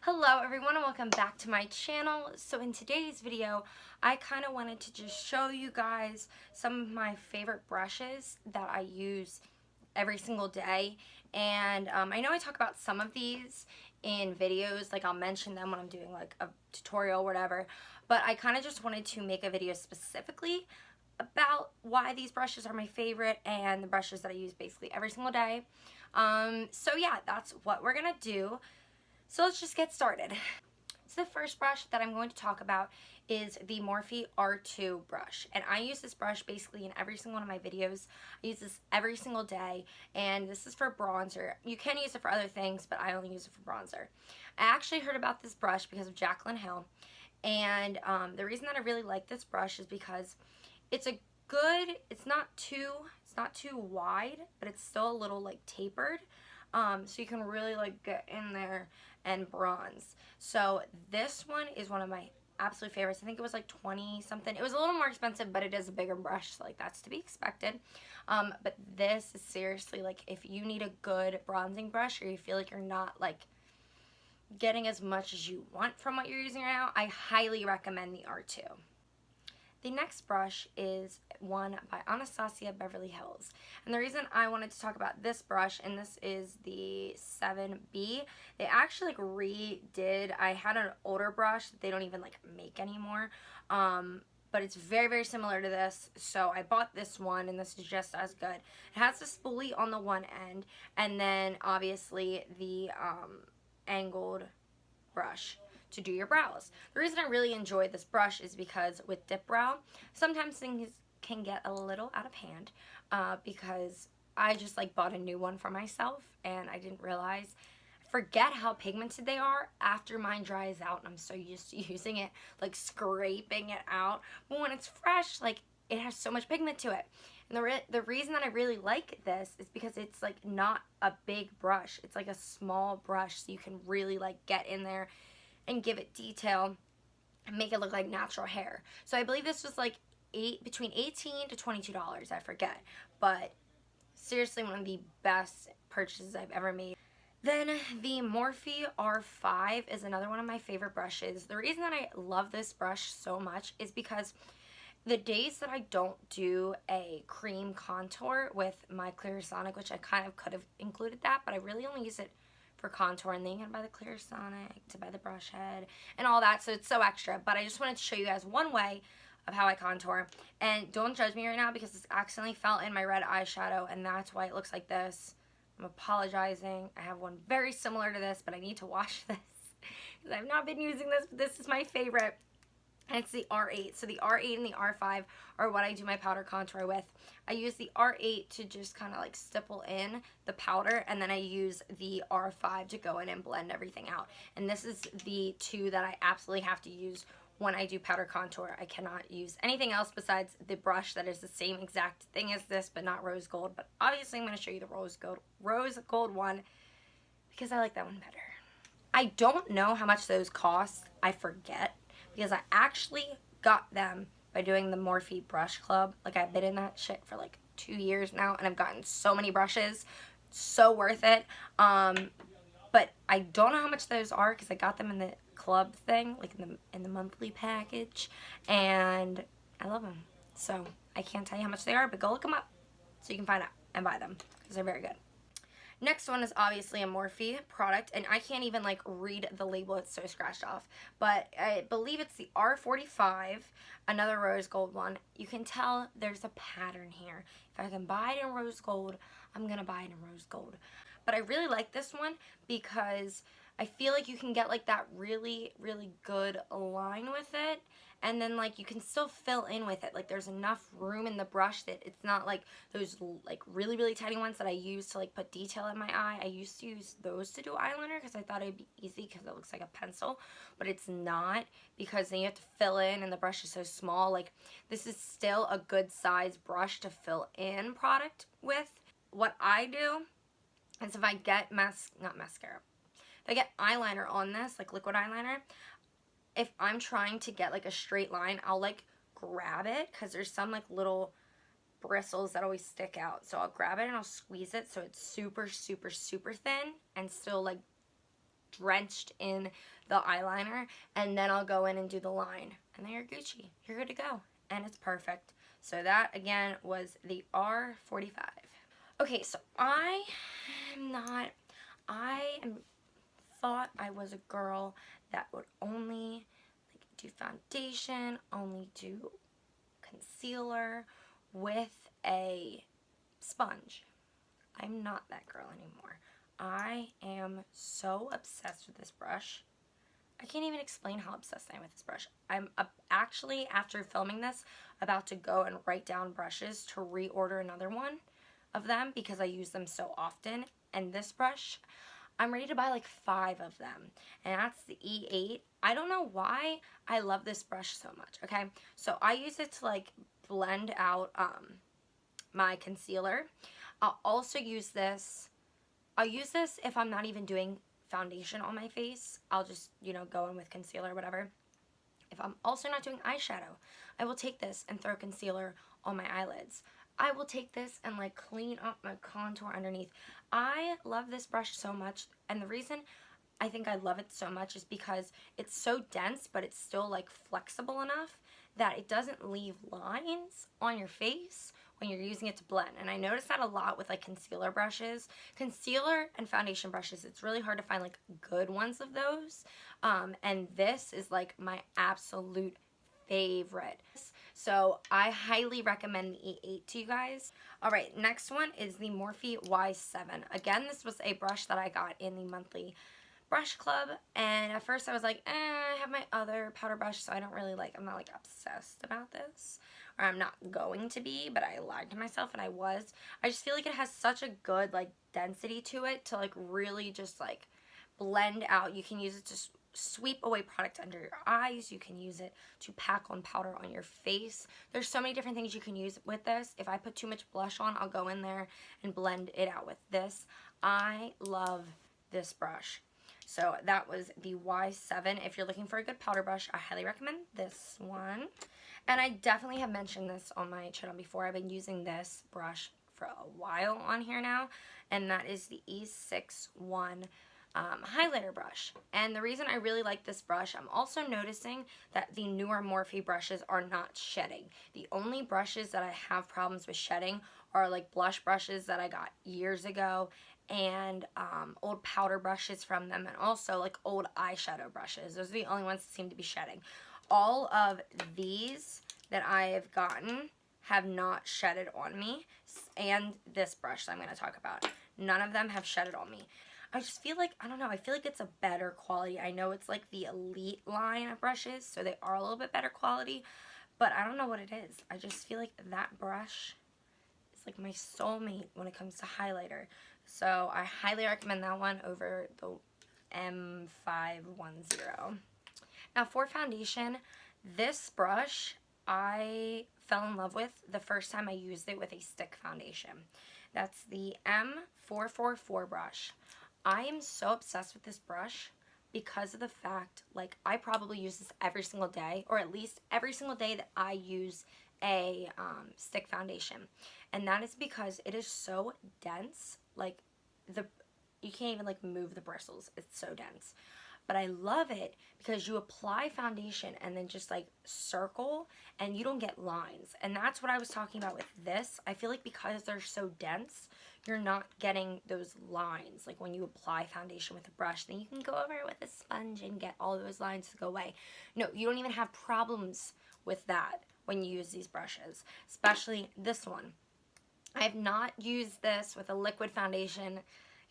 Hello everyone and welcome back to my channel. So in today's video, I kind of wanted to just show you guys some of my favorite brushes that I use every single day. And I know I talk about some of these in videos, like I'll mention them when I'm doing like a tutorial or whatever, but I kind of just wanted to make a video specifically about why these brushes are my favorite and the brushes that I use basically every single day. So yeah, that's what we're gonna do. So let's just get started. So the first brush that I'm going to talk about is the Morphe R2 brush. And I use this brush basically in every single one of my videos. I use this every single day, and this is for bronzer. You can use it for other things, but I only use it for bronzer. I actually heard about this brush because of Jaclyn Hill, and the reason that I really like this brush is because it's a good, it's not too wide, but it's still a little like tapered. So you can really like get in there and bronze. So this one is one of my absolute favorites. I think it was like 20 something. It was a little more expensive, but it is a bigger brush, so like that's to be expected. But this is seriously like if you need a good bronzing brush or you feel like you're not like getting as much as you want from what you're using right now, I highly recommend the R2. The next brush is one by Anastasia Beverly Hills. And the reason I wanted to talk about this brush, and this is the 7B, they actually like redid, I had an older brush that they don't even like make anymore, but it's very, very similar to this, so I bought this one, and this is just as good. It has the spoolie on the one end, and then obviously the angled brush to do your brows. The reason I really enjoy this brush is because with dip brow, sometimes things can get a little out of hand because I just like bought a new one for myself and I didn't realize, forget how pigmented they are after mine dries out, and I'm so used to using it, like scraping it out. But when it's fresh, like it has so much pigment to it. And the reason that I really like this is because it's like not a big brush. It's like a small brush, so you can really like get in there and give it detail and make it look like natural hair. So I believe this was like between $18 to $22, I forget. But seriously, one of the best purchases I've ever made. Then the Morphe R5 is another one of my favorite brushes. The reason that I love this brush so much is because the days that I don't do a cream contour with my Clarisonic, which I kind of could have included that, but I really only use it for contour, and then you can buy the Clarisonic to buy the brush head and all that, so it's so extra. But I just wanted to show you guys one way of how I contour, and don't judge me right now because this accidentally fell in my red eyeshadow and that's why it looks like this. I'm apologizing. I have one very similar to this, but I need to wash this because I've not been using this, but this is my favorite. And it's the R8. So the R8 and the R5 are what I do my powder contour with. I use the R8 to just kind of like stipple in the powder, and then I use the R5 to go in and blend everything out. And this is the two that I absolutely have to use when I do powder contour. I cannot use anything else besides the brush that is the same exact thing as this, but not rose gold. But obviously I'm going to show you the rose gold one because I like that one better. I don't know how much those cost. I forget, because I actually got them by doing the Morphe brush club. Like I've been in that shit for like 2 years now, and I've gotten so many brushes. So worth it. But I don't know how much those are because I got them in the club thing, like in the monthly package, and I love them. So I can't tell you how much they are, but go look them up so you can find out and buy them because they're very good. Next one is obviously a Morphe product, and I can't even like read the label, it's so scratched off, but I believe it's the R45, another rose gold one. You can tell there's a pattern here. If I can buy it in rose gold, I'm gonna buy it in rose gold. But I really like this one because I feel like you can get like that really, really good line with it, and then like you can still fill in with it. Like there's enough room in the brush that it's not like those like really, really tiny ones that I use to like put detail in my eye. I used to use those to do eyeliner because I thought it'd be easy because it looks like a pencil, but it's not, because then you have to fill in and the brush is so small. Like this is still a good size brush to fill in product with. What I do is if I get if I get eyeliner on this, like liquid eyeliner, if I'm trying to get like a straight line, I'll like grab it because there's some like little bristles that always stick out. So I'll grab it and I'll squeeze it so it's super, super, super thin and still like drenched in the eyeliner, and then I'll go in and do the line, and then you're Gucci. You're good to go, and it's perfect. So that, again, was the R45. Okay, so I thought I was a girl that would only do foundation, only do concealer with a sponge. I'm not that girl anymore. I am so obsessed with this brush. I can't even explain how obsessed I am with this brush. I'm actually, after filming this, about to go and write down brushes to reorder another one of them because I use them so often. And this brush, I'm ready to buy like 5 of them. And that's the E8. I don't know why I love this brush so much, okay? So I use it to like blend out my concealer. I'll also use this. I'll use this if I'm not even doing foundation on my face. I'll just, you know, go in with concealer or whatever. If I'm also not doing eyeshadow, I will take this and throw concealer on my eyelids. I will take this and like clean up my contour underneath. I love this brush so much, and the reason I think I love it so much is because it's so dense, but it's still like flexible enough that it doesn't leave lines on your face when you're using it to blend. And I notice that a lot with like concealer brushes. Concealer and foundation brushes, it's really hard to find like good ones of those. And this is like my absolute favorite. So I highly recommend the E8 to you guys. Alright, next one is the Morphe Y7. Again, this was a brush that I got in the monthly brush club, and at first I was like, I have my other powder brush, so I don't really like, I'm not like obsessed about this, or I'm not going to be, but I lied to myself and I was. I just feel like it has such a good like density to it to like really just like blend out. You can use it to sweep away product under your eyes. You can use it to pack on powder on your face. There's so many different things you can use with this. If I put too much blush on, I'll go in there and blend it out with this. I love this brush. So that was the Y7. If you're looking for a good powder brush, I highly recommend this one. And I definitely have mentioned this on my channel before. I've been using this brush for a while on here now, and that is the E61 highlighter brush. And the reason I really like this brush, I'm also noticing that the newer Morphe brushes are not shedding. The only brushes that I have problems with shedding are like blush brushes that I got years ago, and old powder brushes from them, and also like old eyeshadow brushes. Those are the only ones that seem to be shedding. All of these that I have gotten have not shedded on me, and this brush that I'm going to talk about, none of them have shedded on me. I just feel like, I don't know, I feel like it's a better quality. I know it's like the elite line of brushes, so they are a little bit better quality, but I don't know what it is. I just feel like that brush is like my soulmate when it comes to highlighter. So I highly recommend that one over the M411. Now for foundation, this brush I fell in love with the first time I used it with a stick foundation. That's the M444 brush. I am so obsessed with this brush because of the fact, like, I probably use this every single day, or at least every single day that I use a stick foundation. And that is because it is so dense. Like, you can't even like move the bristles. It's so dense. But I love it because you apply foundation and then just like circle, and you don't get lines. And that's what I was talking about with this. I feel like because they're so dense, you're not getting those lines. Like when you apply foundation with a brush, then you can go over it with a sponge and get all those lines to go away. No, you don't even have problems with that when you use these brushes, especially this one. I have not used this with a liquid foundation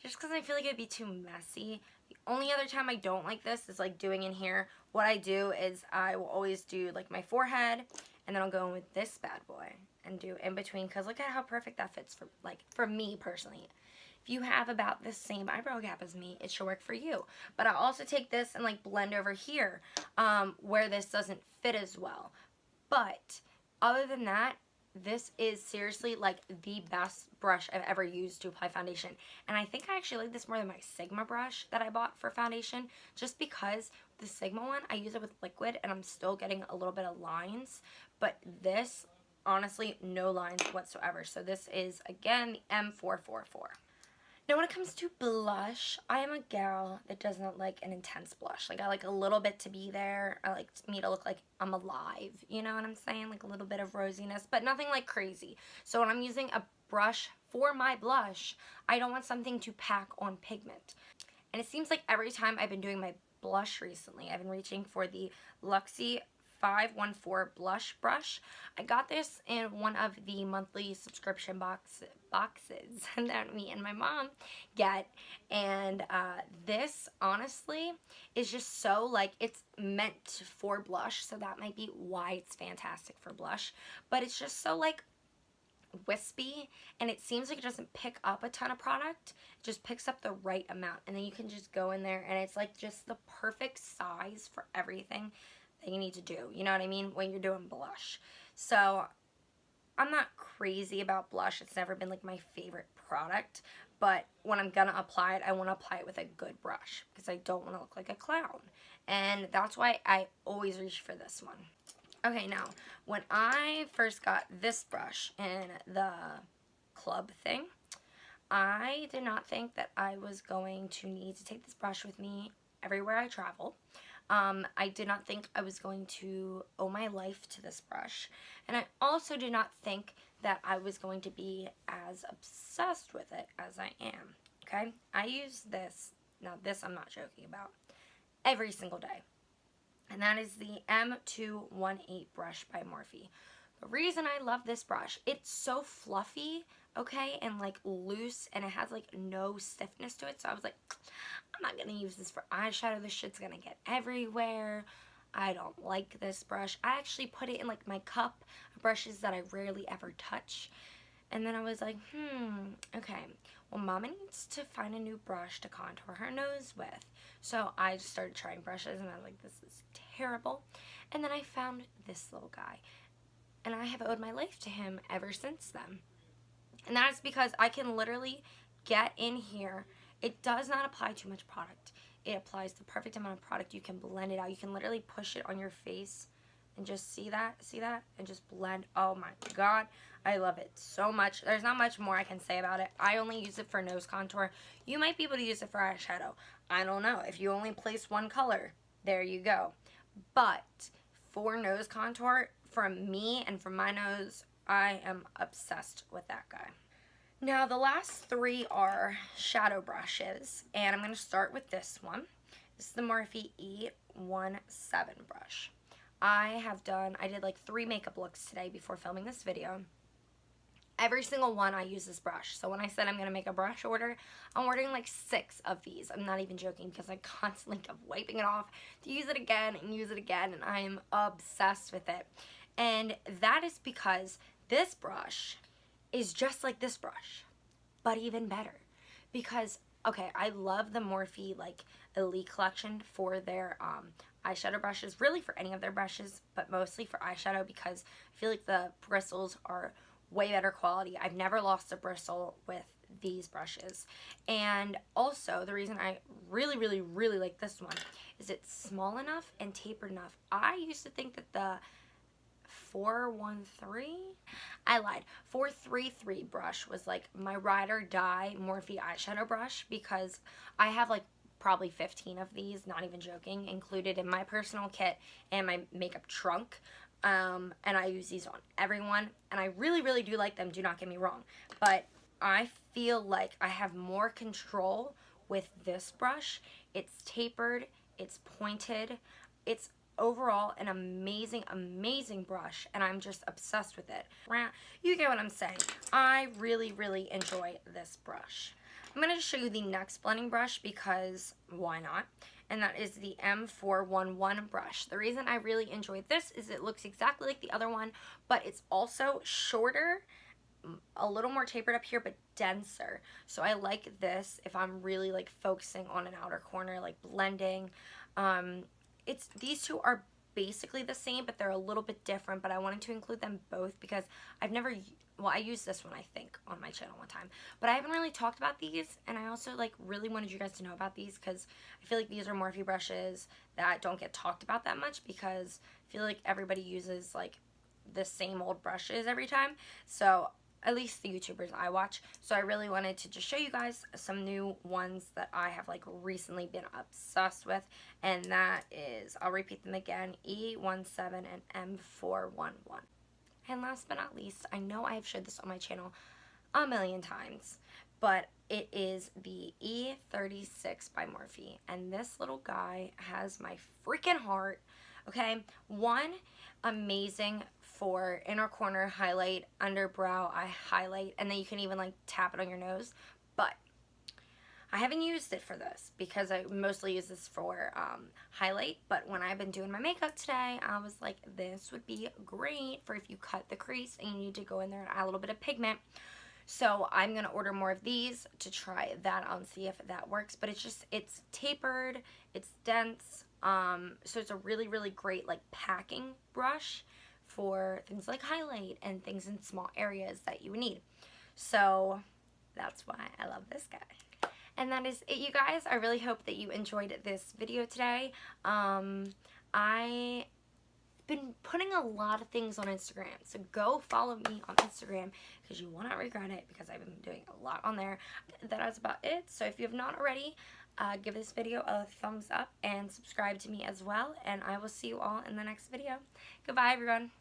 just because I feel like it'd be too messy. The only other time I don't like this is like doing in here. What I do is I will always do like my forehead, and then I'll go in with this bad boy and do in between, because look at how perfect that fits for me personally. If you have about the same eyebrow gap as me, it should work for you. But I'll also take this and like blend over here where this doesn't fit as well. But other than that, this is seriously like the best brush I've ever used to apply foundation. And I think I actually like this more than my Sigma brush that I bought for foundation, just because the Sigma one, I use it with liquid and I'm still getting a little bit of lines. But this, honestly, no lines whatsoever. So this is, again, the M444. Now when it comes to blush, I am a gal that does not like an intense blush. Like I like a little bit to be there. I like me to look like I'm alive. You know what I'm saying? Like a little bit of rosiness, but nothing like crazy. So when I'm using a brush for my blush, I don't want something to pack on pigment. And it seems like every time I've been doing my blush recently, I've been reaching for the Luxie 514 blush brush. I got this in one of the monthly subscription boxes that me and my mom get, and this honestly is just so like, it's meant for blush, so that might be why it's fantastic for blush, but it's just so like wispy, and it seems like it doesn't pick up a ton of product. It just picks up the right amount, and then you can just go in there and it's like just the perfect size for everything that you need to do, you know what I mean, when you're doing blush. So I'm not crazy about blush. It's never been like my favorite product, but when I'm gonna apply it, I want to apply it with a good brush because I don't want to look like a clown, and that's why I always reach for this one. Okay, now, when I first got this brush in the club thing, I did not think that I was going to need to take this brush with me everywhere I travel. I did not think I was going to owe my life to this brush, and I also did not think that I was going to be as obsessed with it as I am, okay? I use this, now this I'm not joking about, every single day. And that is the M218 brush by Morphe. The reason I love this brush, it's so fluffy, okay, and like loose, and it has like no stiffness to it. So I was like, I'm not going to use this for eyeshadow. This shit's going to get everywhere. I don't like this brush. I actually put it in like my cup of brushes that I rarely ever touch. And then I was like, okay, well, Mama needs to find a new brush to contour her nose with. So I just started trying brushes, and I was like, this is terrible. And then I found this little guy, and I have owed my life to him ever since then. And that is because I can literally get in here. It does not apply too much product. It applies the perfect amount of product. You can blend it out. You can literally push it on your face and just see that, and just blend. Oh my God, I love it so much. There's not much more I can say about it. I only use it for nose contour. You might be able to use it for eyeshadow. I don't know. If you only place one color, there you go. But for nose contour, from me and from my nose, I am obsessed with that guy. Now the last three are shadow brushes, and I'm going to start with this one. This is the Morphe E17 brush. I did like 3 makeup looks today before filming this video. Every single one I use this brush. So when I said I'm going to make a brush order, I'm ordering like 6 of these. I'm not even joking, because I constantly kept wiping it off to use it again and use it again, and I am obsessed with it. And that is because this brush is just like this brush, but even better. Because, okay, I love the Morphe like Elite collection for their eyeshadow brushes, really for any of their brushes, but mostly for eyeshadow, because I feel like the bristles are way better quality. I've never lost a bristle with these brushes. And also, the reason I really, really, really like this one is it's small enough and tapered enough. I used to think that the 433 brush was like my ride or die Morphe eyeshadow brush, because I have like probably 15 of these, not even joking, included in my personal kit and my makeup trunk. And I use these on everyone, and I really, really do like them, do not get me wrong, but I feel like I have more control with this brush. It's tapered, it's pointed, it's overall an amazing, amazing brush, and I'm just obsessed with it. You get what I'm saying. I really, really enjoy this brush. I'm going to show you the next blending brush, because why not? And that is the M411 brush. The reason I really enjoy this is it looks exactly like the other one, but it's also shorter, a little more tapered up here, but denser. So I like this if I'm really like focusing on an outer corner, like blending. These two are basically the same, but they're a little bit different, but I wanted to include them both because I used this one, I think, on my channel one time, but I haven't really talked about these, and I also like really wanted you guys to know about these, because I feel like these are Morphe brushes that don't get talked about that much, because I feel like everybody uses like the same old brushes every time. So at least the YouTubers I watch. So I really wanted to just show you guys some new ones that I have like recently been obsessed with, and that is, I'll repeat them again, E17 and M411. And last but not least, I know I've showed this on my channel a million times, but it is the E36 by Morphe, and this little guy has my freaking heart. Okay, one, amazing for inner corner highlight, underbrow eye highlight, and then you can even like tap it on your nose. But I haven't used it for this because I mostly use this for highlight, but when I've been doing my makeup today, I was like, this would be great for if you cut the crease and you need to go in there and add a little bit of pigment. So I'm going to order more of these to try that out and see if that works. But it's tapered, it's dense, so it's a really, really great like packing brush for things like highlight and things in small areas that you would need. So that's why I love this guy. And that is it, you guys. I really hope that you enjoyed this video today. I've been putting a lot of things on Instagram, so go follow me on Instagram because you will not regret it, because I've been doing a lot on there. That is about it. So if you have not already, give this video a thumbs up and subscribe to me as well, and I will see you all in the next video. Goodbye, everyone.